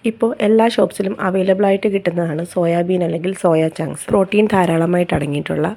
ഇപ്പോൾ എല്ലാ ഷോപ്സിലും അവൈലബിൾ ആയിട്ട് കിട്ടുന്നതാണ് സോയാബീൻ അല്ലെങ്കിൽ സോയ ചങ്ക്സ്. പ്രോട്ടീൻ ധാരാളമായിട്ട് അടങ്ങിയിട്ടുള്ള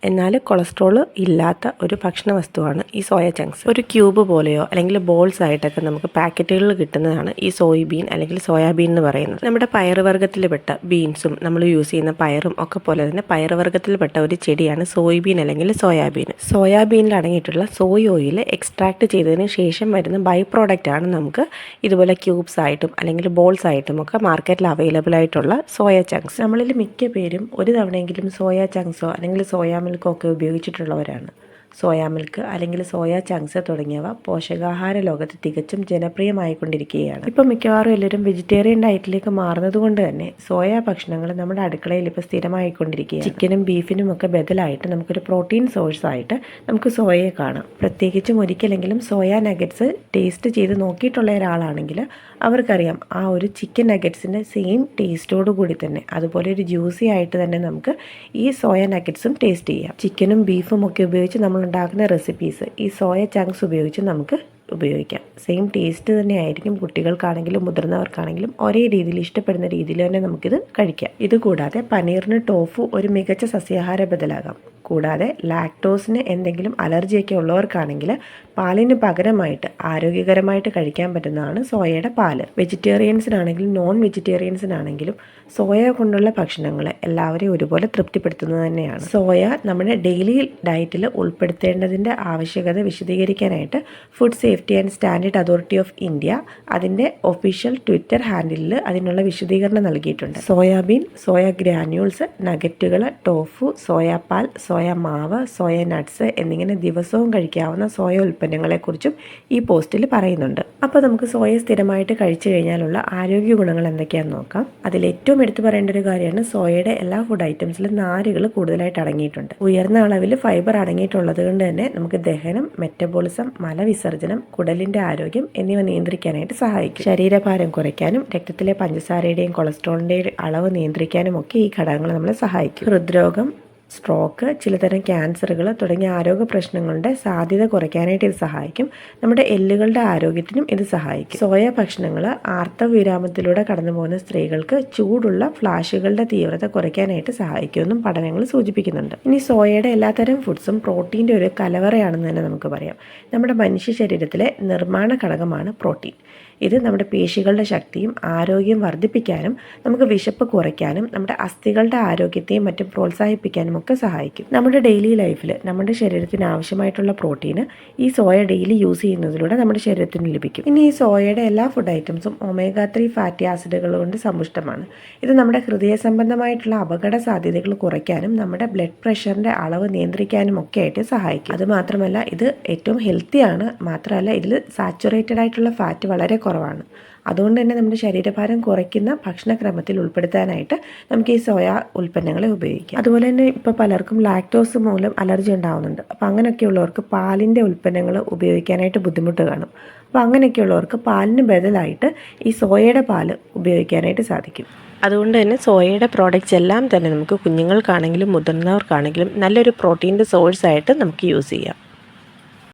എന്നാൽ കൊളസ്ട്രോൾ ഇല്ലാത്ത ഒരു ഭക്ഷണ വസ്തുവാണ് ഈ സോയ ചങ്ക്സ്. ഒരു ക്യൂബ് പോലെയോ അല്ലെങ്കിൽ ബോൾസ് ആയിട്ടൊക്കെ നമുക്ക് പാക്കറ്റുകളിൽ കിട്ടുന്നതാണ് ഈ സോയാബീൻ അല്ലെങ്കിൽ സോയാബീൻ എന്ന് പറയുന്നത്. നമ്മുടെ പയറുവർഗ്ഗത്തിൽപ്പെട്ട ബീൻസും നമ്മൾ യൂസ് ചെയ്യുന്ന പയറും ഒക്കെ പോലെ തന്നെ പയറുവർഗ്ഗത്തിൽപ്പെട്ട ഒരു ചെടിയാണ് സോയാബീൻ അല്ലെങ്കിൽ സോയാബീൻ. സോയാബീനിൽ അടങ്ങിയിട്ടുള്ള സോയ ഓയിൽ എക്സ്ട്രാക്ട് ചെയ്തതിന് ശേഷം വരുന്ന ബൈ പ്രോഡക്റ്റ് ആണ് നമുക്ക് ഇതുപോലെ ക്യൂബ്സ് ആയിട്ടും അല്ലെങ്കിൽ ബോൾസ് ആയിട്ടും ഒക്കെ മാർക്കറ്റിൽ അവൈലബിൾ ആയിട്ടുള്ള സോയ ചങ്ക്സ്. നമ്മളിൽ മിക്ക പേരും ഒരു തവണയെങ്കിലും സോയ ചങ്ക്സോ അല്ലെങ്കിൽ സോയാ മിൽക്കൊക്കെ ഉപയോഗിച്ചിട്ടുള്ളവരാണ്. സോയാ മിൽക്ക് അല്ലെങ്കിൽ സോയ ചങ്ക്സ് തുടങ്ങിയവ പോഷകാഹാര ലോകത്ത് തികച്ചും ജനപ്രിയമായിക്കൊണ്ടിരിക്കുകയാണ്. ഇപ്പോൾ മിക്കവാറും എല്ലാവരും വെജിറ്റേറിയൻ ഡയറ്റിലേക്ക് മാറുന്നത് കൊണ്ട് തന്നെ സോയ ഭക്ഷണങ്ങൾ നമ്മുടെ അടുക്കളയിൽ ഇപ്പോൾ സ്ഥിരമായിക്കൊണ്ടിരിക്കുകയാണ്. ചിക്കനും ബീഫിനും ഒക്കെ ബദലായിട്ട് നമുക്കൊരു പ്രോട്ടീൻ സോഴ്സ് ആയിട്ട് നമുക്ക് സോയയെ കാണാം. പ്രത്യേകിച്ചും ഒരിക്കലെങ്കിലും സോയ നഗറ്റ്സ് ടേസ്റ്റ് ചെയ്ത് നോക്കിയിട്ടുള്ള ഒരാളാണെങ്കിൽ അവർക്കറിയാം ആ ഒരു ചിക്കൻ നഗറ്റ്സിൻ്റെ സെയിം ടേസ്റ്റോടു കൂടി തന്നെ അതുപോലെ ഒരു ജ്യൂസി ആയിട്ട് തന്നെ നമുക്ക് ഈ സോയ നഗറ്റ്സും ടേസ്റ്റ് ചെയ്യാം. ചിക്കനും ബീഫും ഒക്കെ ഉപയോഗിച്ച് നമ്മൾ ഉണ്ടാക്കുന്ന റെസിപ്പീസ് ഈ സോയ ചങ്ക്സ് ഉപയോഗിച്ച് നമുക്ക് ഉപയോഗിക്കാം. സെയിം ടേസ്റ്റ് തന്നെ ആയിരിക്കും. കുട്ടികൾക്കാണെങ്കിലും മുതിർന്നവർക്കാണെങ്കിലും ഒരേ രീതിയിൽ ഇഷ്ടപ്പെടുന്ന രീതിയിൽ തന്നെ നമുക്കിത് കഴിക്കാം. ഇതുകൂടാതെ പനീറിന് ടോഫു ഒരു മികച്ച സസ്യാഹാര ബദലാകാം. കൂടാതെ ലാക്ടോസിന് എന്തെങ്കിലും അലർജിയൊക്കെ ഉള്ളവർക്കാണെങ്കിൽ പാലിന് പകരമായിട്ട് ആരോഗ്യകരമായിട്ട് കഴിക്കാൻ പറ്റുന്നതാണ് സോയയുടെ പാല്. വെജിറ്റേറിയൻസിനാണെങ്കിലും നോൺ വെജിറ്റേറിയൻസിനാണെങ്കിലും സോയ കൊണ്ടുള്ള ഭക്ഷണങ്ങൾ എല്ലാവരെയും ഒരുപോലെ തൃപ്തിപ്പെടുത്തുന്നത് തന്നെയാണ്. സോയ നമ്മുടെ ഡെയിലി ഡയറ്റിൽ ഉൾപ്പെടുത്തേണ്ടതിൻ്റെ ആവശ്യകത വിശദീകരിക്കാനായിട്ട് food safety and standard authority of India അതിൻ്റെ ഒഫീഷ്യൽ ട്വിറ്റർ ഹാൻഡിലിൽ അതിനുള്ള വിശദീകരണം നൽകിയിട്ടുണ്ട്. സോയാബീൻ, സോയ ഗ്രാന്യൂൾസ്, നഗറ്റുകൾ, ടോഫു, സോയ പാൽ, സോയ മാവ്, സോയ നട്ട്സ് എന്നിങ്ങനെ ദിവസവും കഴിക്കാവുന്ന സോയ ഉൽപ്പന്നങ്ങളെക്കുറിച്ചും ഈ പോസ്റ്റിൽ പറയുന്നുണ്ട്. അപ്പോൾ നമുക്ക് സോയ സ്ഥിരമായിട്ട് കഴിച്ചു കഴിഞ്ഞാലുള്ള ആരോഗ്യ ഗുണങ്ങൾ എന്തൊക്കെയാണെന്ന് നോക്കാം. അതിൽ ഏറ്റവും എടുത്തു പറയേണ്ട ഒരു കാര്യമാണ് സോയയുടെ എല്ലാ ഫുഡ് ഐറ്റംസിലും നാരുകൾ കൂടുതലായിട്ട് അടങ്ങിയിട്ടുണ്ട്. ഉയർന്ന അളവിൽ ഫൈബർ അടങ്ങിയിട്ടുള്ളത് കൊണ്ട് തന്നെ നമുക്ക് ദഹനം, മെറ്റബോളിസം, മലവിസർജനം, കുടലിൻ്റെ ആരോഗ്യം എന്നിവ നിയന്ത്രിക്കാനായിട്ട് സഹായിക്കും. ശരീരഭാരം കുറയ്ക്കാനും രക്തത്തിലെ പഞ്ചസാരയുടെയും കൊളസ്ട്രോളിൻ്റെയും അളവ് നിയന്ത്രിക്കാനും ഒക്കെ ഈ ഘടകങ്ങൾ നമ്മളെ സഹായിക്കും. ഹൃദ്രോഗം, സ്ട്രോക്ക്, ചിലതരം ക്യാൻസറുകൾ തുടങ്ങിയ ആരോഗ്യ പ്രശ്നങ്ങളുടെ സാധ്യത കുറയ്ക്കാനായിട്ട് ഇത് സഹായിക്കും. നമ്മുടെ എല്ലുകളുടെ ആരോഗ്യത്തിനും ഇത് സഹായിക്കും. സോയ ഭക്ഷണങ്ങൾ ആർത്തവവിരാമത്തിലൂടെ കടന്നു പോകുന്ന സ്ത്രീകൾക്ക് ചൂടുള്ള ഫ്ലാഷുകളുടെ തീവ്രത കുറയ്ക്കാനായിട്ട് സഹായിക്കുമെന്നും പഠനങ്ങൾ സൂചിപ്പിക്കുന്നുണ്ട്. ഇനി സോയയുടെ എല്ലാത്തരം ഫുഡ്സും പ്രോട്ടീൻ്റെ ഒരു കലവറയാണെന്ന് തന്നെ നമുക്ക് പറയാം. നമ്മുടെ മനുഷ്യ ശരീരത്തിലെ നിർമ്മാണ ഘടകമാണ് പ്രോട്ടീൻ. ഇത് നമ്മുടെ പേശികളുടെ ശക്തിയും ആരോഗ്യം വർദ്ധിപ്പിക്കാനും നമുക്ക് വിശപ്പ് കുറയ്ക്കാനും നമ്മുടെ അസ്ഥികളുടെ ആരോഗ്യത്തെയും മറ്റും പ്രോത്സാഹിപ്പിക്കാനും ഒക്കെ സഹായിക്കും. നമ്മുടെ ഡെയിലി ലൈഫിൽ നമ്മുടെ ശരീരത്തിന് ആവശ്യമായിട്ടുള്ള പ്രോട്ടീന് ഈ സോയ ഡെയിലി യൂസ് ചെയ്യുന്നതിലൂടെ നമ്മുടെ ശരീരത്തിന് ലഭിക്കും. ഇനി ഈ സോയയുടെ എല്ലാ ഫുഡ് ഐറ്റംസും ഒമേഗ 3 ഫാറ്റി ആസിഡുകൾ കൊണ്ട് സമ്പുഷ്ടമാണ്. ഇത് നമ്മുടെ ഹൃദയ സംബന്ധമായിട്ടുള്ള അപകട സാധ്യതകൾ കുറയ്ക്കാനും നമ്മുടെ ബ്ലഡ് പ്രഷറിൻ്റെ അളവ് നിയന്ത്രിക്കാനും ഒക്കെ ആയിട്ട് സഹായിക്കും. അതുമാത്രമല്ല ഇത് ഏറ്റവും ഹെൽത്തിയാണ്. മാത്രമല്ല ഇതിൽ സാച്ചുറേറ്റഡ് ആയിട്ടുള്ള ഫാറ്റ് വളരെ കുറവാണ്. അതുകൊണ്ട് തന്നെ നമ്മുടെ ശരീരഭാരം കുറയ്ക്കുന്ന ഭക്ഷണക്രമത്തിൽ ഉൾപ്പെടുത്താനായിട്ട് നമുക്ക് ഈ സോയ ഉൽപ്പന്നങ്ങളെ ഉപയോഗിക്കാം. അതുപോലെ തന്നെ ഇപ്പോൾ പലർക്കും ലാക്ടോസ് മൂലം അലർജി ഉണ്ടാകുന്നുണ്ട്. അപ്പോൾ അങ്ങനെയൊക്കെയുള്ളവർക്ക് പാലിൻ്റെ ഉൽപ്പന്നങ്ങൾ ഉപയോഗിക്കാനായിട്ട് ബുദ്ധിമുട്ട് കാണും. അപ്പോൾ അങ്ങനെയൊക്കെയുള്ളവർക്ക് പാലിന് ബദലായിട്ട് ഈ സോയയുടെ പാല് ഉപയോഗിക്കാനായിട്ട് സാധിക്കും. അതുകൊണ്ട് തന്നെ സോയയുടെ പ്രോഡക്റ്റ്സ് എല്ലാം തന്നെ നമുക്ക് കുഞ്ഞുങ്ങൾക്കാണെങ്കിലും മുതിർന്നവർക്കാണെങ്കിലും നല്ലൊരു പ്രോട്ടീൻ്റെ സോഴ്സായിട്ട് നമുക്ക് യൂസ് ചെയ്യാം.